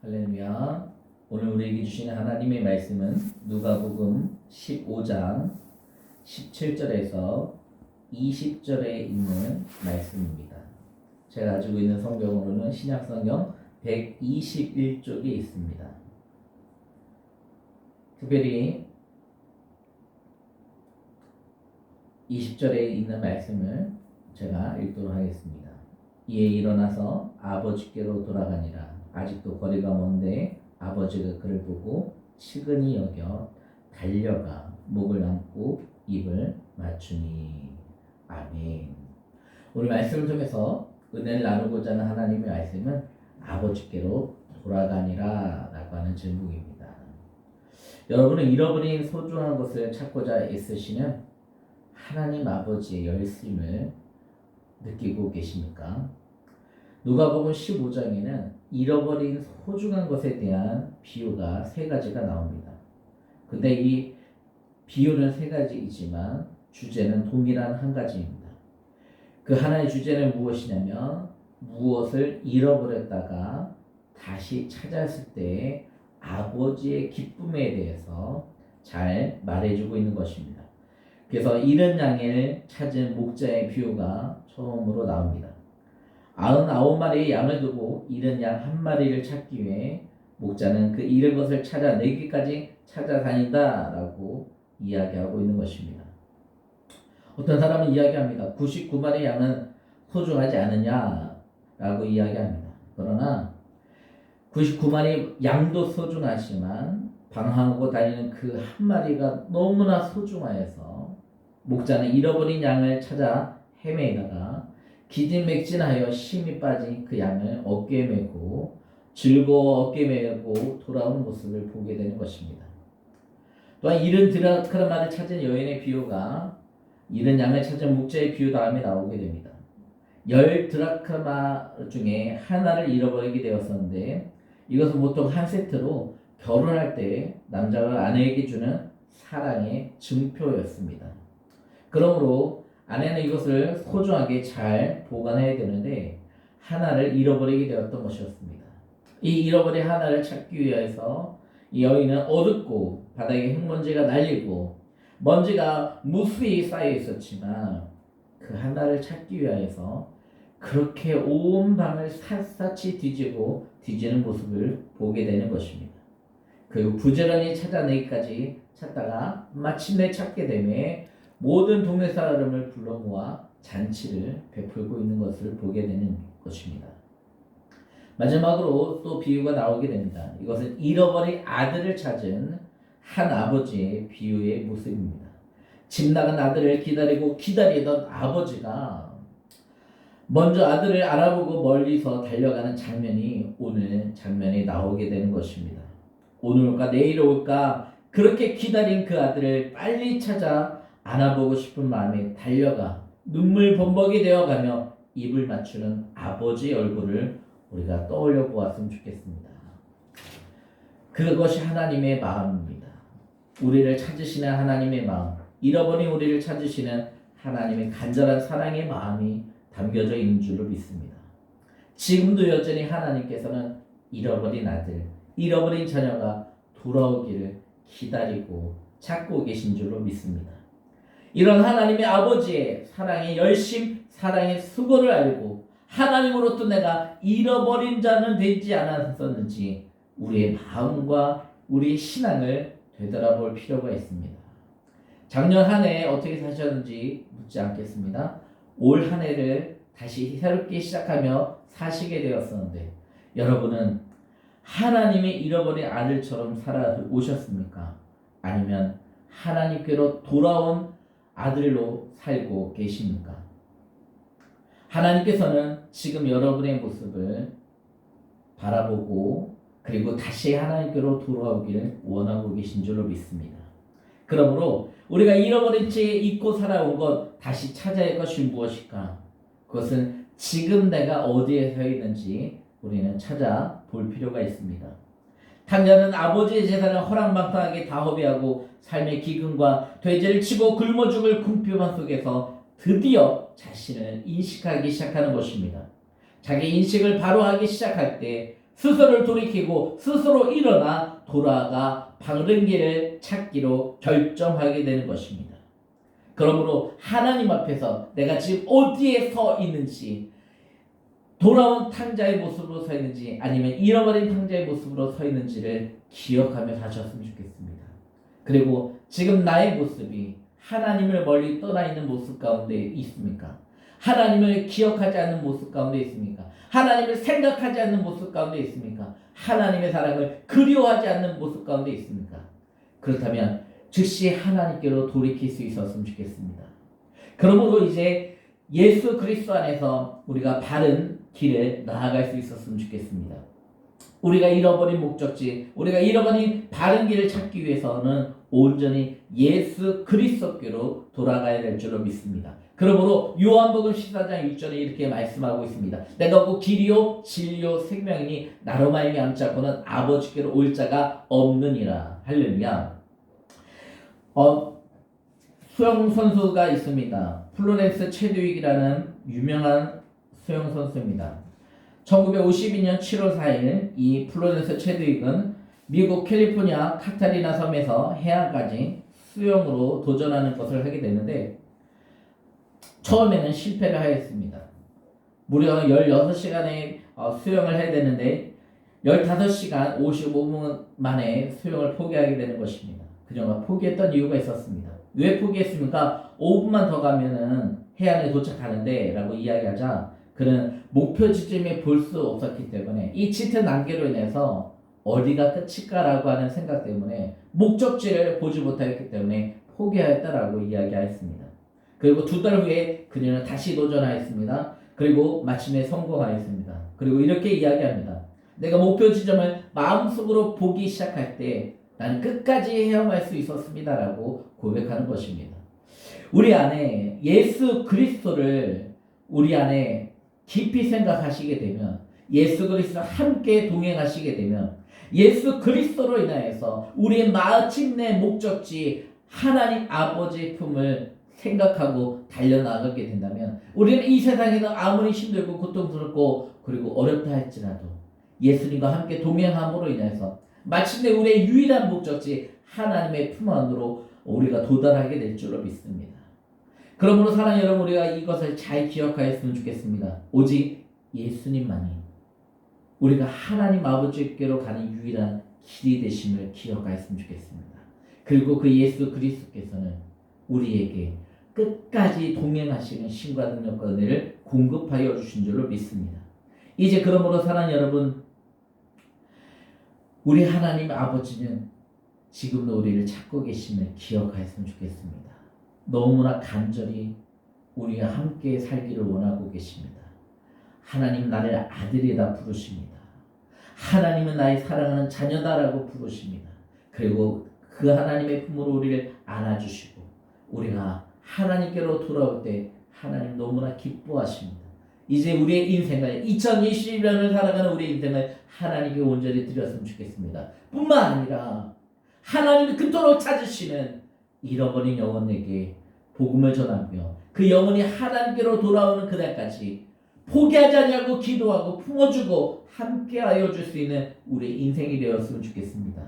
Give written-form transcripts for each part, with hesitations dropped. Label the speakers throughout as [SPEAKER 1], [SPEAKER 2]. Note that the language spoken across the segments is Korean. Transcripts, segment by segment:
[SPEAKER 1] 할렐루야. 오늘 우리에게 주시는 하나님의 말씀은 누가복음 15장 17절에서 20절에 있는 말씀입니다. 제가 가지고 있는 성경으로는 신약성경 121쪽에 있습니다. 특별히 20절에 있는 말씀을 제가 읽도록 하겠습니다. 이에 일어나서 아버지께로 돌아가니라. 아직도 거리가 먼데 아버지가 그를 보고 측은히 여겨 달려가 목을 안고 입을 맞추니. 아멘. 오늘 말씀을 통해서 은혜를 나누고자 하는 하나님의 말씀은 아버지께로 돌아가니라 라고 하는 제목입니다. 여러분은 잃어버린 소중한 것을 찾고자 애쓰시는 하나님 아버지의 열심을 느끼고 계십니까? 누가복음 15장에는 잃어버린 소중한 것에 대한 비유가 세 가지가 나옵니다. 근데 이 비유는 세 가지이지만 주제는 동일한 한 가지입니다. 그 하나의 주제는 무엇이냐면 무엇을 잃어버렸다가 다시 찾았을 때 아버지의 기쁨에 대해서 잘 말해주고 있는 것입니다. 그래서 잃은 양을 찾은 목자의 비유가 처음으로 나옵니다. 99마리의 양을 두고 잃은 양 한 마리를 찾기 위해 목자는 그 잃은 것을 찾아내기까지 찾아다닌다 라고 이야기하고 있는 것입니다. 어떤 사람은 이야기합니다. 99마리의 양은 소중하지 않느냐 라고 이야기합니다. 그러나 99마리 양도 소중하지만 방황하고 다니는 그 한 마리가 너무나 소중하여서 목자는 잃어버린 양을 찾아 헤매다가 기진맥진하여 힘이 빠진 그 양을 어깨에 메고 즐거워 어깨에 메고 돌아오는 모습을 보게 되는 것입니다. 또한 잃은 드라크마를 찾은 여인의 비유가 잃은 양을 찾은 목자의 비유 다음에 나오게 됩니다. 10드라크마 중에 하나를 잃어버리게 되었었는데 이것은 보통 한 세트로 결혼할 때 남자가 아내에게 주는 사랑의 증표였습니다. 그러므로 아내는 이것을 소중하게 잘 보관해야 되는데 하나를 잃어버리게 되었던 것이었습니다. 이 잃어버린 하나를 찾기 위해서 이 여인은 어둡고 바닥에 흙먼지가 날리고 먼지가 무수히 쌓여 있었지만 그 하나를 찾기 위해서 그렇게 온 방을 샅샅이 뒤지는 모습을 보게 되는 것입니다. 그리고 부지런히 찾아내기까지 찾다가 마침내 찾게 되매 모든 동네 사람을 불러 모아 잔치를 베풀고 있는 것을 보게 되는 것입니다. 마지막으로 또 비유가 나오게 됩니다. 이것은 잃어버린 아들을 찾은 한 아버지의 비유의 모습입니다. 집 나간 아들을 기다리던 아버지가 먼저 아들을 알아보고 멀리서 달려가는 장면이 오늘 장면에 나오게 되는 것입니다. 오늘 올까 내일 올까 그렇게 기다린 그 아들을 빨리 찾아 안아보고 싶은 마음에 달려가 눈물 범벅이 되어가며 입을 맞추는 아버지의 얼굴을 우리가 떠올려 보았으면 좋겠습니다. 그것이 하나님의 마음입니다. 우리를 찾으시는 하나님의 마음, 잃어버린 우리를 찾으시는 하나님의 간절한 사랑의 마음이 담겨져 있는 줄로 믿습니다. 지금도 여전히 하나님께서는 잃어버린 아들, 잃어버린 자녀가 돌아오기를 기다리고 찾고 계신 줄로 믿습니다. 이런 하나님의 아버지의 사랑의 열심, 사랑의 수고를 알고 하나님으로부터 내가 잃어버린 자는 되지 않았었는지 우리의 마음과 우리의 신앙을 되돌아볼 필요가 있습니다. 작년 한 해 어떻게 사셨는지 묻지 않겠습니다. 올 한 해를 다시 새롭게 시작하며 사시게 되었었는데 여러분은 하나님의 잃어버린 아들처럼 살아오셨습니까? 아니면 하나님께로 돌아온 아들로 살고 계십니까? 하나님께서는 지금 여러분의 모습을 바라보고 그리고 다시 하나님께로 돌아오기를 원하고 계신 줄로 믿습니다. 그러므로 우리가 잃어버린 채 잊고 살아온 것 다시 찾아야 할 것이 무엇일까? 그것은 지금 내가 어디에 서 있는지 우리는 찾아볼 필요가 있습니다. 당자는 아버지의 재산을 허랑방탕하게 다 허비하고 삶의 기근과 돼지를 치고 굶어 죽을 궁핍함 속에서 드디어 자신을 인식하기 시작하는 것입니다. 자기 인식을 바로 하기 시작할 때 스스로를 돌이키고 스스로 일어나 돌아가 바른 길을 찾기로 결정하게 되는 것입니다. 그러므로 하나님 앞에서 내가 지금 어디에 서 있는지, 돌아온 탕자의 모습으로 서 있는지 아니면 잃어버린 탕자의 모습으로 서 있는지를 기억하며 사셨으면 좋겠습니다. 그리고 지금 나의 모습이 하나님을 멀리 떠나 있는 모습 가운데 있습니까? 하나님을 기억하지 않는 모습 가운데 있습니까? 하나님을 생각하지 않는 모습 가운데 있습니까? 하나님의 사랑을 그리워하지 않는 모습 가운데 있습니까? 그렇다면 즉시 하나님께로 돌이킬 수 있었으면 좋겠습니다. 그러므로 이제 예수 그리스도 안에서 우리가 바른 길에 나아갈 수 있었으면 좋겠습니다. 우리가 잃어버린 목적지, 우리가 잃어버린 바른 길을 찾기 위해서는 온전히 예수 그리스도께로 돌아가야 될 줄로 믿습니다. 그러므로 요한복음 14장 6절에 이렇게 말씀하고 있습니다. 내가 곧 길이요 진리요 생명이니 나로 말미암지 않고는 아버지께로 올 자가 없느니라. 할렐루야. 수영 선수가 있습니다. 플로렌스 체드윅이라는 유명한 수영 선수입니다. 1952년 7월 4일 이 플로렌스 체드윅은 미국 캘리포니아 카타리나 섬에서 해안까지 수영으로 도전하는 것을 하게 되는데 처음에는 실패를 하였습니다. 무려 16시간의 수영을 해야 되는데 15시간 55분 만에 수영을 포기하게 되는 것입니다. 그녀가 포기했던 이유가 있었습니다. 왜 포기했습니까? 5분만 더 가면은 해안에 도착하는데 라고 이야기하자 그는 목표 지점에 볼 수 없었기 때문에 이 짙은 안개로 인해서 어디가 끝일까라고 하는 생각 때문에 목적지를 보지 못하였기 때문에 포기하였다라고 이야기하였습니다. 그리고 2달 후에 그녀는 다시 도전하였습니다. 그리고 마침내 성공하였습니다. 그리고 이렇게 이야기합니다. 내가 목표 지점을 마음속으로 보기 시작할 때 나는 끝까지 헤엄할 수 있었습니다라고 고백하는 것입니다. 우리 안에 예수 그리스도를 우리 안에 깊이 생각하시게 되면 예수 그리스도와 함께 동행하시게 되면 예수 그리스도로 인하여서 우리의 마침내 목적지 하나님 아버지의 품을 생각하고 달려나가게 된다면 우리는 이 세상에서 아무리 힘들고 고통스럽고 그리고 어렵다 할지라도 예수님과 함께 동행함으로 인해서 마침내 우리의 유일한 목적지 하나님의 품 안으로 우리가 도달하게 될 줄로 믿습니다. 그러므로 사랑하는 여러분, 우리가 이것을 잘 기억하였으면 좋겠습니다. 오직 예수님만이 우리가 하나님 아버지께로 가는 유일한 길이 되심을 기억하였으면 좋겠습니다. 그리고 그 예수 그리스도께서는 우리에게 끝까지 동행하시는 신과 능력과 은혜를 공급하여 주신 줄로 믿습니다. 이제 그러므로 사랑하는 여러분, 우리 하나님 아버지는 지금도 우리를 찾고 계심을 기억하였으면 좋겠습니다. 너무나 간절히 우리와 함께 살기를 원하고 계십니다. 하나님 나를 아들이다 부르십니다. 하나님은 나의 사랑하는 자녀다라고 부르십니다. 그리고 그 하나님의 품으로 우리를 안아주시고 우리가 하나님께로 돌아올 때 하나님 너무나 기뻐하십니다. 이제 우리의 인생을 2021년을 살아가는 우리의 인생을 하나님께 온전히 드렸으면 좋겠습니다. 뿐만 아니라 하나님을 그토록 찾으시는 잃어버린 영혼에게 복음을 전하며 그 영혼이 하나님께로 돌아오는 그날까지 포기하지 않냐고 기도하고 품어주고 함께하여 줄 수 있는 우리의 인생이 되었으면 좋겠습니다.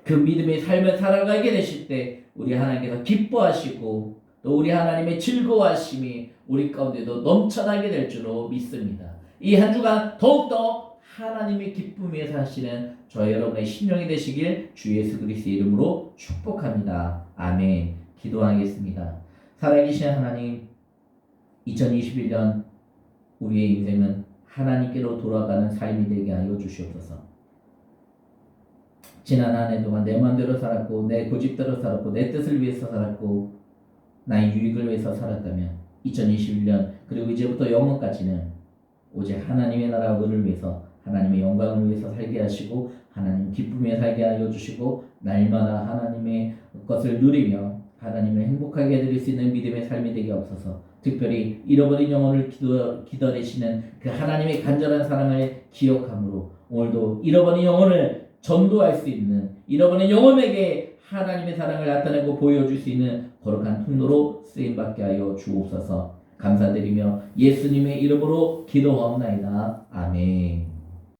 [SPEAKER 1] 그 믿음의 삶을 살아가게 되실 때 우리 하나님께서 기뻐하시고 또 우리 하나님의 즐거워하심이 우리 가운데도 넘쳐나게 될 줄로 믿습니다. 이 한 주간 더욱더 하나님의 기쁨 위에 사시는 저희 여러분의 심령이 되시길 주 예수 그리스도의 이름으로 축복합니다. 아멘. 기도하겠습니다. 살아계신 하나님, 2021년 우리의 인생은 하나님께로 돌아가는 삶이 되게 하여 주시옵소서. 지난 한 해 동안 내 마음대로 살았고 내 고집대로 살았고 내 뜻을 위해서 살았고 나의 유익을 위해서 살았다면 2021년 그리고 이제부터 영원까지는 오직 하나님의 나라 의를 위해서 하나님의 영광을 위해서 살게 하시고 하나님 기쁨에 살게 하여 주시고 날마다 하나님의 것을 누리며 하나님을 행복하게 해드릴 수 있는 믿음의 삶이 되게 없어서 특별히 잃어버린 영혼을 기다리시는 그 하나님의 간절한 사랑을 기억함으로 오늘도 잃어버린 영혼을 전도할 수 있는 잃어버린 영혼에게 하나님의 사랑을 나타내고 보여줄 수 있는 거룩한 통로로 쓰임받게 하여 주옵소서. 감사드리며 예수님의 이름으로 기도하옵나이다. 아멘.